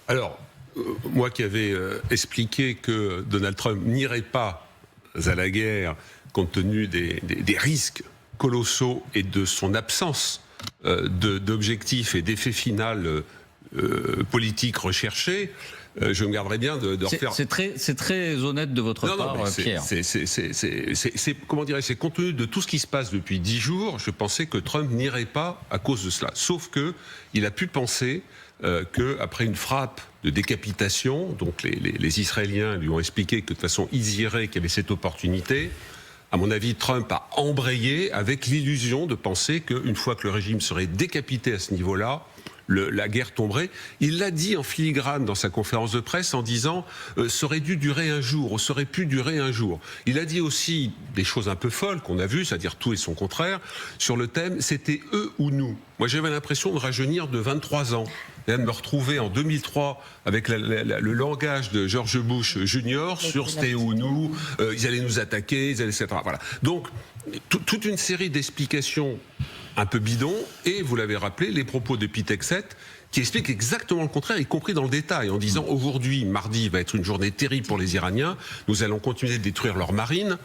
Alors, moi qui avais expliqué que Donald Trump n'irait pas à la guerre compte tenu des risques colossaux et de son absence d'objectifs et d'effets final politiques recherchés, je me garderai bien de refaire... C'est très honnête de votre part, Pierre. Comment dirais-je, c'est compte tenu de tout ce qui se passe depuis 10 jours, je pensais que Trump n'irait pas à cause de cela. Sauf que il a pu penser qu'après une frappe de décapitation, donc les Israéliens lui ont expliqué que de toute façon ils iraient, qu'il y avait cette opportunité. À mon avis, Trump a embrayé avec l'illusion de penser qu'une fois que le régime serait décapité à ce niveau-là, la guerre tomberait. Il l'a dit en filigrane dans sa conférence de presse en disant ça aurait dû durer un jour, ou ça aurait pu durer un jour. Il a dit aussi des choses un peu folles qu'on a vues, c'est-à-dire tout et son contraire, sur le thème c'était eux ou nous. Moi j'avais l'impression de rajeunir de 23 ans. Et de me retrouver en 2003 avec le langage de George Bush Jr. sur c'était eux ou nous, ils allaient nous attaquer, etc. Voilà. Donc toute une série d'explications un peu bidon, et vous l'avez rappelé, les propos de Pete Hegseth qui expliquent exactement le contraire, y compris dans le détail, en disant aujourd'hui, mardi va être une journée terrible pour les Iraniens, nous allons continuer de détruire leur marine,